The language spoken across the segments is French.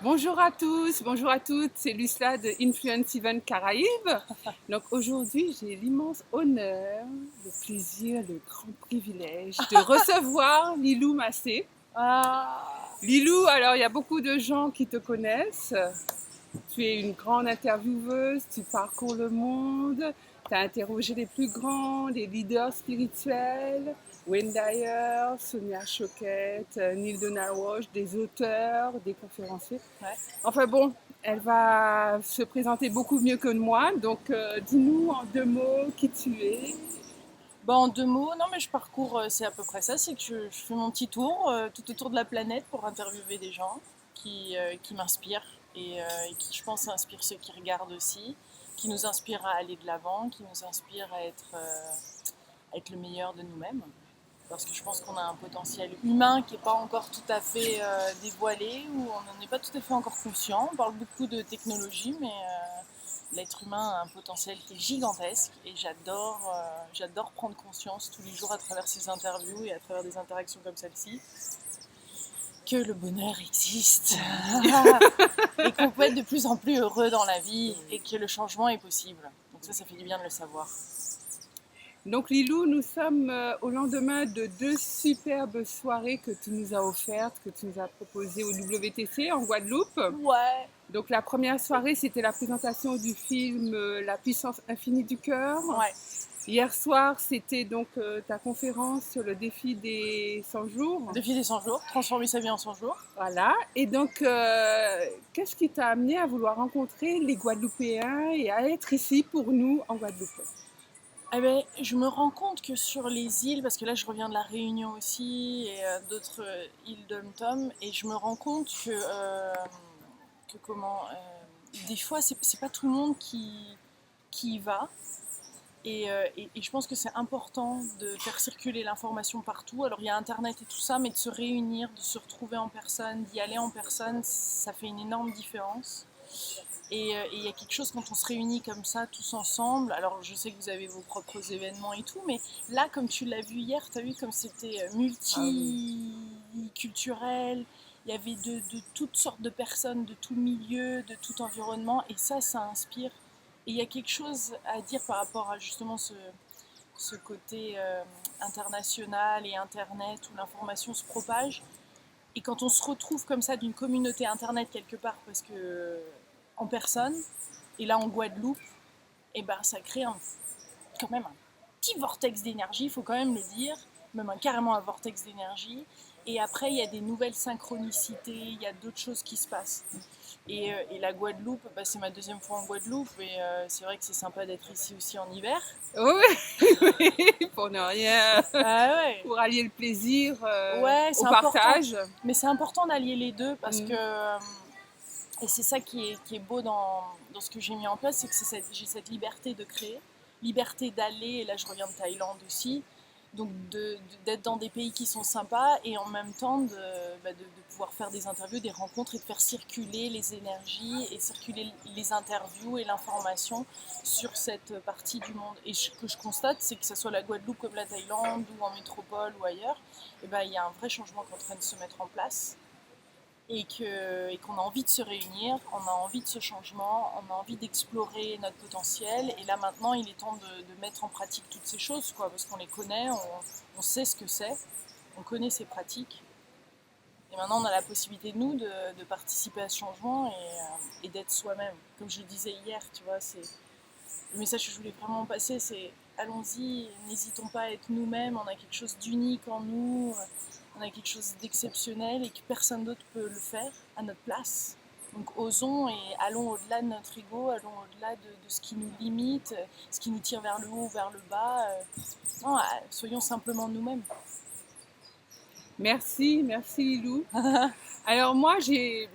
Bonjour à tous, bonjour à toutes, c'est Lucla de Influence Event Caraïbes. Donc aujourd'hui, j'ai l'immense honneur, le plaisir, le grand privilège de recevoir Lilou Massé. Ah, Lilou, alors il y a beaucoup de gens qui te connaissent. Tu es une grande intervieweuse, tu parcours le monde, tu as interrogé les plus grands, les leaders spirituels, Wayne Dyer, Sonia Choquette, Neil Donald Walsh, des auteurs, des conférenciers. ouais. Enfin bon, elle va se présenter beaucoup mieux que moi, donc dis-nous en deux mots qui tu es. Bon, en deux mots, non mais je parcours, c'est à peu près ça, c'est que je fais mon petit tour tout autour de la planète pour interviewer des gens qui m'inspirent et qui, je pense, inspirent ceux qui regardent aussi, qui nous inspirent à aller de l'avant, qui nous inspirent à être le meilleur de nous-mêmes. Parce que je pense qu'on a un potentiel humain qui n'est pas encore tout à fait dévoilé, ou on n'en est pas tout à fait encore conscient. On parle beaucoup de technologie, mais l'être humain a un potentiel qui est gigantesque et j'adore prendre conscience tous les jours à travers ces interviews et à travers des interactions comme celle-ci que le bonheur existe et qu'on peut être de plus en plus heureux dans la vie et que le changement est possible. Donc ça fait du bien de le savoir. Donc Lilou, nous sommes au lendemain de deux superbes soirées que tu nous as offertes, que tu nous as proposées au WTC en Guadeloupe. Ouais, Donc la première soirée, c'était la présentation du film La puissance infinie du cœur. ouais. Hier soir, c'était donc ta conférence sur le défi des 100 jours. Défi des 100 jours, transformer sa vie en 100 jours. Voilà. Et donc, qu'est-ce qui t'a amené à vouloir rencontrer les Guadeloupéens et à être ici pour nous en Guadeloupe? Eh ben, je me rends compte que sur les îles, parce que là je reviens de la Réunion aussi et d'autres îles d'Om-Tom, et je me rends compte que des fois c'est pas tout le monde qui y va. Et je pense que c'est important de faire circuler l'information partout. Alors il y a Internet et tout ça, mais de se réunir, de se retrouver en personne, d'y aller en personne, ça fait une énorme différence. Et il y a quelque chose quand on se réunit comme ça, tous ensemble. Alors je sais que vous avez vos propres événements et tout, mais là, comme tu l'as vu hier, tu as vu comme c'était multiculturel. Il y avait de toutes sortes de personnes, de tout milieu, de tout environnement, et ça inspire. Et il y a quelque chose à dire par rapport à justement ce côté international et Internet où l'information se propage. Et quand on se retrouve comme ça d'une communauté Internet quelque part, parce que en personne, et là en Guadeloupe, et ben ça crée quand même un petit vortex d'énergie, il faut quand même le dire, même carrément un vortex d'énergie. Et après, il y a des nouvelles synchronicités, il y a d'autres choses qui se passent. Et la Guadeloupe, bah, c'est ma deuxième fois en Guadeloupe, et c'est vrai que c'est sympa d'être ici aussi en hiver. Oui, oui, pour ne rien, Ah ouais, pour allier le plaisir ouais, au c'est important. partage. Mais c'est important d'allier les deux parce que, Mm. et c'est ça qui est beau dans ce que j'ai mis en place, c'est que j'ai cette liberté de créer, liberté d'aller, et là je reviens de Thaïlande aussi, donc d'être dans des pays qui sont sympas et en même temps de pouvoir faire des interviews, des rencontres et de faire circuler les énergies et circuler les interviews et l'information sur cette partie du monde. Et ce que je constate, c'est que ce soit la Guadeloupe comme la Thaïlande ou en métropole ou ailleurs, et ben, il y a un vrai changement qui est en train de se mettre en place et qu'on a envie de se réunir, on a envie de ce changement, on a envie d'explorer notre potentiel. Et là maintenant, il est temps de mettre en pratique toutes ces choses, quoi, parce qu'on les connaît, on sait ce que c'est, on connaît ces pratiques. Et maintenant, on a la possibilité, nous, de participer à ce changement et d'être soi-même. Comme je le disais hier, tu vois, c'est le message que je voulais vraiment passer, c'est allons-y, n'hésitons pas à être nous-mêmes, on a quelque chose d'unique en nous, on a quelque chose d'exceptionnel et que personne d'autre peut le faire à notre place. Donc osons et allons au-delà de notre ego, allons au-delà de ce qui nous limite, ce qui nous tire vers le haut ou vers le bas. Non, soyons simplement nous-mêmes. Merci, merci Lilou. Alors moi,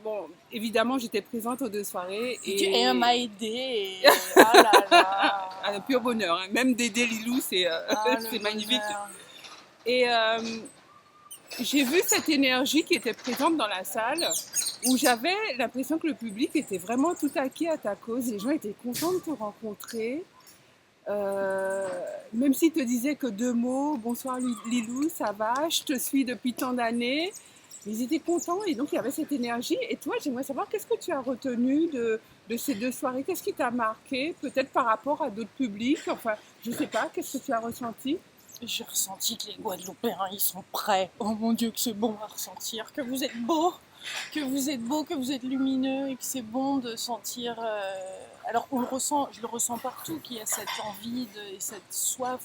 bon, évidemment, j'étais présente aux deux soirées Et et m'a aidé et ah là là, un pur bonheur, hein. Même d'aider Lilou, c'est ah le c'est magnifique. bonheur. Et j'ai vu cette énergie qui était présente dans la salle, où j'avais l'impression que le public était vraiment tout acquis à ta cause. Les gens étaient contents de te rencontrer. Même s'ils te disaient que deux mots, bonsoir Lilou, ça va, je te suis depuis tant d'années. Ils étaient contents et donc il y avait cette énergie. Et toi, j'aimerais savoir qu'est-ce que tu as retenu de ces 2 soirées? Qu'est-ce qui t'a marqué? Peut-être par rapport à d'autres publics? Enfin, je sais pas, qu'est-ce que tu as ressenti? J'ai ressenti que les Guadeloupéens, ils sont prêts. Oh mon Dieu, que c'est bon à ressentir, que vous êtes beaux, que vous êtes beaux, que vous êtes lumineux et que c'est bon de sentir. Alors on le ressent, je le ressens partout, qu'il y a cette envie et cette soif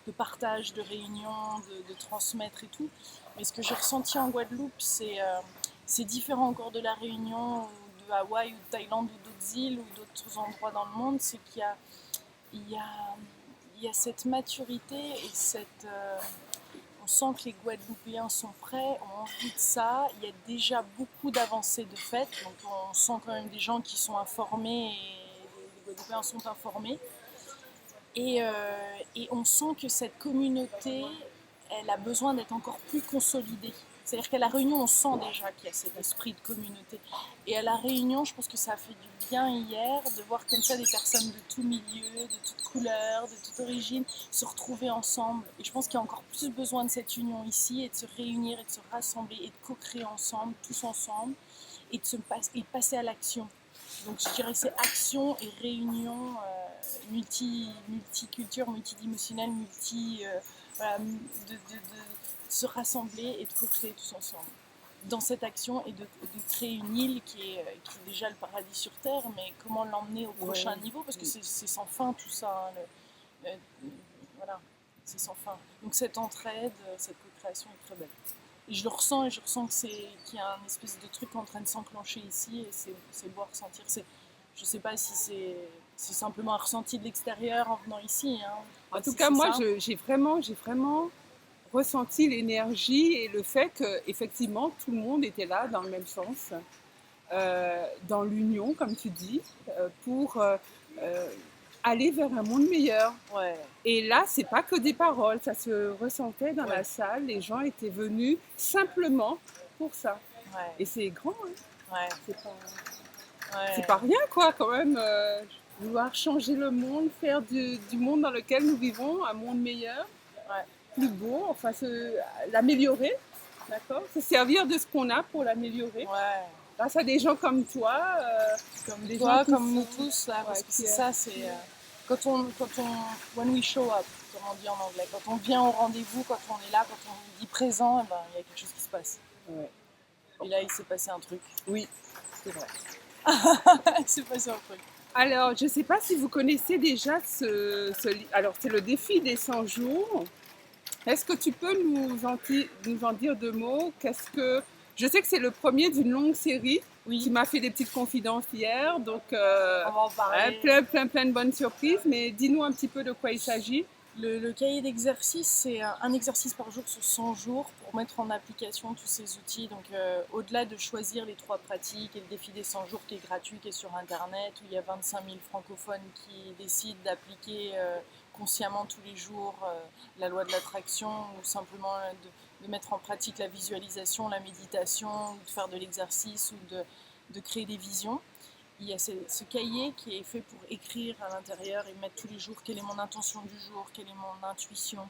de partage, de réunion, de transmettre et tout. Mais ce que j'ai ressenti en Guadeloupe, c'est différent encore de la Réunion ou de Hawaï ou de Thaïlande ou d'autres îles ou d'autres endroits dans le monde, c'est il y a, il y a cette maturité et on sent que les Guadeloupéens sont prêts, ont envie de ça. Il y a déjà beaucoup d'avancées de fait, donc on sent quand même des gens qui sont informés et les Guadeloupéens sont informés. Et, euh, et on sent que cette communauté, elle a besoin d'être encore plus consolidée. C'est-à-dire qu'à La Réunion, on sent déjà qu'il y a cet esprit de communauté. Et à La Réunion, je pense que ça a fait du bien hier de voir comme ça des personnes de tout milieu, de toute couleur, de toute origine se retrouver ensemble. Et je pense qu'il y a encore plus besoin de cette union ici et de se réunir et de se rassembler et de co-créer ensemble, tous ensemble, et de passer à l'action. Donc je dirais que c'est action et réunion multiculture, multidimensionnelle, voilà, de se rassembler et de co-créer tous ensemble. Dans cette action et de créer une île qui est déjà le paradis sur Terre, mais comment l'emmener au prochain niveau, parce que c'est sans fin tout ça. Voilà, c'est sans fin. Donc cette entraide, cette co-création est très belle. Et je le ressens et je ressens qu'il y a un espèce de truc en train de s'enclencher ici et c'est beau à ressentir. Je sais pas si c'est simplement un ressenti de l'extérieur en venant ici. Hein. En tout cas, moi, j'ai vraiment ressenti l'énergie et le fait que effectivement tout le monde était là dans le même sens, dans l'union, comme tu dis, pour aller vers un monde meilleur. Ouais. Et là, c'est pas que des paroles, ça se ressentait dans la salle. Les gens étaient venus simplement pour ça. Ouais. Et c'est grand, hein. Ouais. C'est pas rien, quoi, quand même. Vouloir changer le monde, faire du monde dans lequel nous vivons un monde meilleur, plus beau, enfin l'améliorer, d'accord? Se servir de ce qu'on a pour l'améliorer. Ouais. Grâce à des gens comme toi, comme nous tous, là, parce que c'est ça, c'est when we show up, comme on dit en anglais, quand on vient au rendez-vous, quand on est là, quand on dit présent, eh ben, il y a quelque chose qui se passe. Ouais. Et là, il s'est passé un truc. Oui, c'est vrai. Il s'est passé un truc. Alors, je ne sais pas si vous connaissez déjà alors, c'est le défi des 100 jours. Est-ce que tu peux nous en dire 2 mots? Je sais que c'est le premier d'une longue série. Oui. Tu m'as fait des petites confidences hier, donc on va en parler. plein de bonnes surprises. Mais dis-nous un petit peu de quoi il s'agit. Le cahier d'exercice, c'est un exercice par jour sur 100 jours pour mettre en application tous ces outils. Donc, au-delà de choisir les 3 pratiques et le défi des 100 jours qui est gratuit, qui est sur Internet, où il y a 25 000 francophones qui décident d'appliquer consciemment tous les jours la loi de l'attraction ou simplement de mettre en pratique la visualisation, la méditation, ou de faire de l'exercice ou de créer des visions. Il y a ce cahier qui est fait pour écrire à l'intérieur et mettre tous les jours quelle est mon intention du jour, quelle est mon intuition,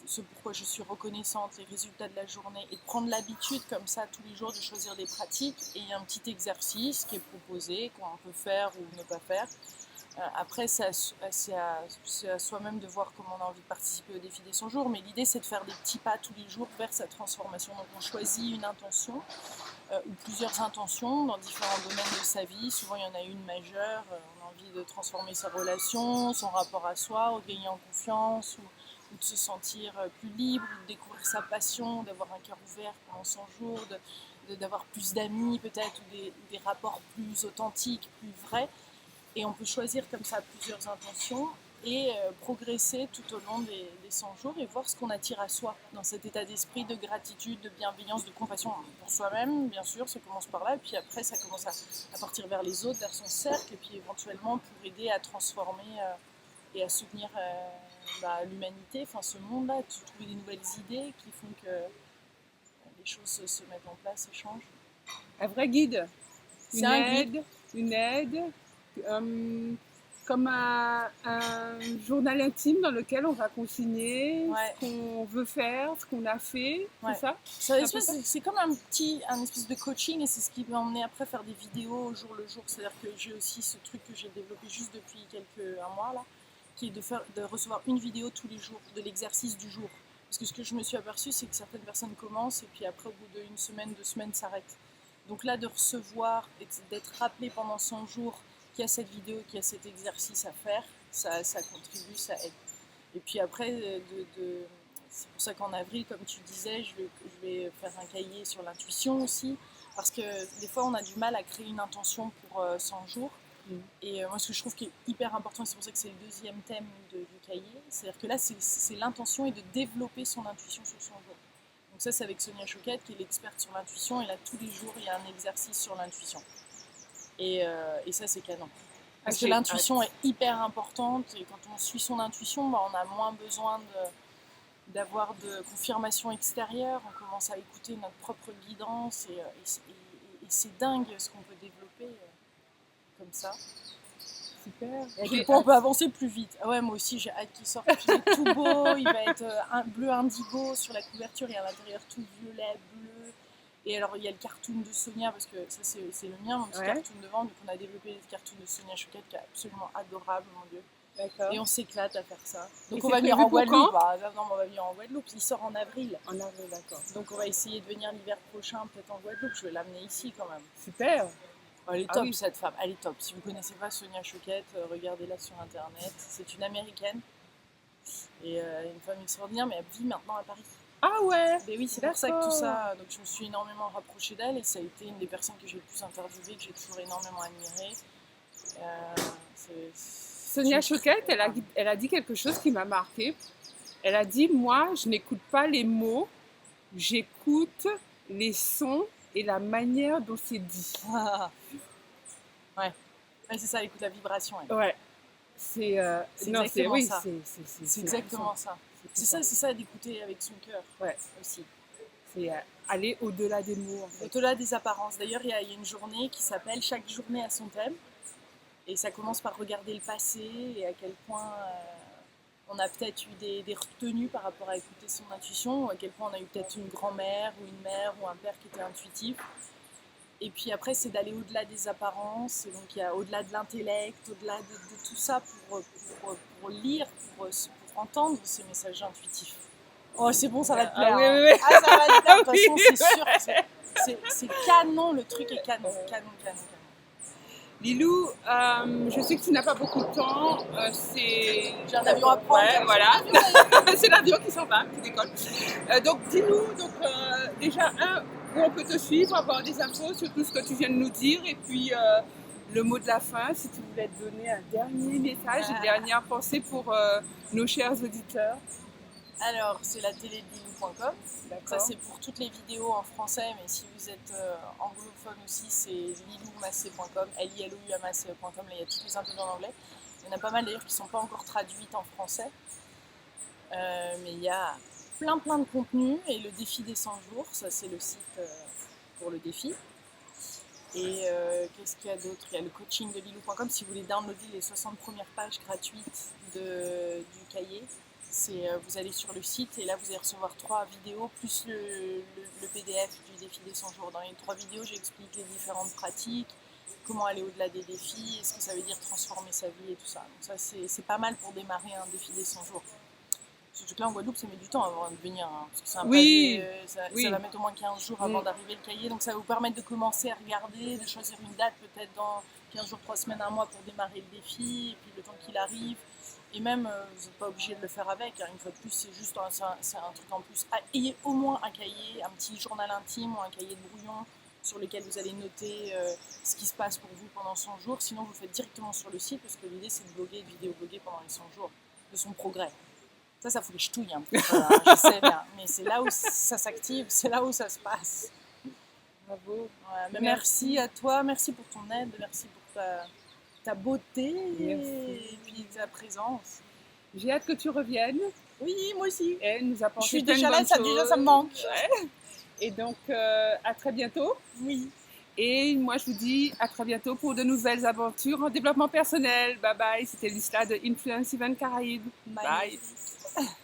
ce pourquoi je suis reconnaissante, les résultats de la journée, et de prendre l'habitude comme ça tous les jours de choisir des pratiques. Et il y a un petit exercice qui est proposé, qu'on peut faire ou ne pas faire. Après, c'est à soi-même de voir comment on a envie de participer au défi des 100 jours, mais l'idée c'est de faire des petits pas tous les jours vers sa transformation. Donc on choisit une intention ou plusieurs intentions dans différents domaines de sa vie. Souvent il y en a une majeure, on a envie de transformer sa relation, son rapport à soi, ou de gagner en confiance, ou de se sentir plus libre, ou de découvrir sa passion, d'avoir un cœur ouvert pendant 100 jours, d'avoir plus d'amis peut-être, ou des rapports plus authentiques, plus vrais. Et on peut choisir comme ça plusieurs intentions et progresser tout au long des 100 jours et voir ce qu'on attire à soi dans cet état d'esprit de gratitude, de bienveillance, de compassion pour soi-même, bien sûr, ça commence par là, et puis après ça commence à partir vers les autres, vers son cercle, et puis éventuellement pour aider à transformer et à soutenir l'humanité, enfin ce monde-là, de trouver des nouvelles idées qui font que les choses se mettent en place et changent. Un vrai guide. C'est un guide. Une aide. comme un journal intime dans lequel on va consigner Ouais. ce qu'on veut faire, ce qu'on a fait, Ouais. c'est ça? C'est comme un espèce de coaching, et c'est ce qui m'a emmené après à faire des vidéos au jour le jour. C'est-à-dire que j'ai aussi ce truc que j'ai développé juste depuis un mois là, qui est de recevoir une vidéo tous les jours de l'exercice du jour. Parce que ce que je me suis aperçue, c'est que certaines personnes commencent et puis après, au bout d'une semaine, 2 semaines, s'arrêtent. Donc là, de recevoir et d'être rappelé pendant 100 jours qu'il y a cette vidéo, qu'il y a cet exercice à faire, ça contribue, ça aide. Et puis après, c'est pour ça qu'en avril, comme tu disais, je vais faire un cahier sur l'intuition aussi, parce que des fois, on a du mal à créer une intention pour 100 jours. Et moi, ce que je trouve qui est hyper important, et c'est pour ça que c'est le deuxième thème du cahier, c'est-à-dire que là, c'est l'intention et de développer son intuition sur 100 jours. Donc ça, c'est avec Sonia Choquette, qui est l'experte sur l'intuition, et là, tous les jours, il y a un exercice sur l'intuition. Et ça, c'est canon. Parce que l'intuition est hyper importante, et quand on suit son intuition, on a moins besoin d'avoir de confirmation extérieure, on commence à écouter notre propre guidance, et c'est dingue ce qu'on peut développer comme ça. Super. Et à quel point on peut avancer plus vite. Ah ouais, moi aussi j'ai hâte qu'il sorte, il est tout beau, il va être bleu indigo sur la couverture et à l'intérieur tout violet, bleu. Et alors il y a le cartoon de Sonia, parce que ça c'est le mien, mon petit cartoon de vente, donc on a développé le cartoon de Sonia Choquette qui est absolument adorable, mon Dieu. D'accord. Et on s'éclate à faire ça. Donc et on va venir en Guadeloupe. Non, on va venir en Guadeloupe, il sort en avril. En avril, d'accord. Donc on va essayer de venir l'hiver prochain, peut-être en Guadeloupe, je vais l'amener ici quand même. Super. Elle est top, cette femme, elle est top. Si vous ne connaissez pas Sonia Choquette, regardez-la sur internet. C'est une américaine et une femme extraordinaire, mais elle vit maintenant à Paris. Ah ouais. Et oui, c'est pour ça que tout ça. Donc je me suis énormément rapprochée d'elle, et ça a été une des personnes que j'ai le plus interviewée, que j'ai toujours énormément admirée. Sonia Choquette, elle a dit quelque chose qui m'a marquée. Elle a dit, moi, je n'écoute pas les mots, j'écoute les sons et la manière dont c'est dit. Ouais, c'est ça, elle écoute la vibration. Elle. Ouais. C'est exactement ça. C'est exactement ça. C'est ça d'écouter avec son cœur. Ouais. Aussi. C'est aller au-delà des mots. En fait. Au-delà des apparences. D'ailleurs, il y a une journée qui s'appelle Chaque journée a son thème. Et ça commence par regarder le passé et à quel point on a peut-être eu des retenues par rapport à écouter son intuition, ou à quel point on a eu peut-être une grand-mère ou une mère ou un père qui était intuitif. Et puis après, c'est d'aller au-delà des apparences, et donc il y a au-delà de l'intellect, au-delà de tout ça pour lire, pour entendre ces messages intuitifs. Oh, c'est bon, ça va te plaire. Ah, oui. Ah, ça va te plaire, de toute façon, c'est sûr. C'est canon, le truc est canon. Lilou, je sais que tu n'as pas beaucoup de temps. J'ai un avion à prendre. Ouais, voilà. C'est l'avion qui s'en va, qui décolle. Donc, dis-nous, déjà, où on peut te suivre, avoir des infos sur tout ce que tu viens de nous dire. Et puis, le mot de la fin, si tu voulais te donner un dernier message, une dernière pensée pour nos chers auditeurs. Alors, c'est la télé de Lilou.com. Ça, c'est pour toutes les vidéos en français, mais si vous êtes anglophone aussi, c'est liloumassé.com, liloumassé.com. Là, il y a toutes les infos en anglais. Il y en a pas mal d'ailleurs qui ne sont pas encore traduites en français. Mais il y a plein de contenus. Et le défi des 100 jours, ça, c'est le site pour le défi. Et qu'est-ce qu'il y a d'autre? Il y a le coaching de lilou.com si vous voulez downloader les 60 premières pages gratuites du cahier. Vous allez sur le site et là vous allez recevoir 3 vidéos plus le PDF du défi des 100 jours. Dans les 3 vidéos, j'explique les différentes pratiques, comment aller au-delà des défis, ce que ça veut dire transformer sa vie et tout ça. Donc ça c'est pas mal pour démarrer un défi des 100 jours. Surtout que là en Guadeloupe, ça met du temps avant de venir, hein, parce que c'est un pavé, ça va mettre au moins 15 jours avant d'arriver le cahier. Donc ça va vous permettre de commencer à regarder, de choisir une date peut-être dans 15 jours, 3 semaines, 1 mois pour démarrer le défi, et puis le temps qu'il arrive. Et même, vous n'êtes pas obligé de le faire avec, hein. Une fois de plus, c'est juste c'est un truc en plus. Ayez au moins un cahier, un petit journal intime ou un cahier de brouillon sur lequel vous allez noter ce qui se passe pour vous pendant 100 jours. Sinon, vous le faites directement sur le site, parce que l'idée, c'est de bloguer, de vidéo-bloguer pendant les 100 jours, de son progrès. Ça fout les ch'touilles un peu, je sais bien. Mais c'est là où ça s'active, c'est là où ça se passe. Bravo. Ouais, merci à toi, merci pour ton aide, merci pour ta beauté et puis ta présence. J'ai hâte que tu reviennes. Oui, moi aussi. Et nous apporter je suis déjà là, ça me manque. Ouais. Et donc, à très bientôt. Oui. Et moi, je vous dis à très bientôt pour de nouvelles aventures en développement personnel. Bye bye, c'était Lucilla de Influence Event Caraïbes. Bye. Magnifique.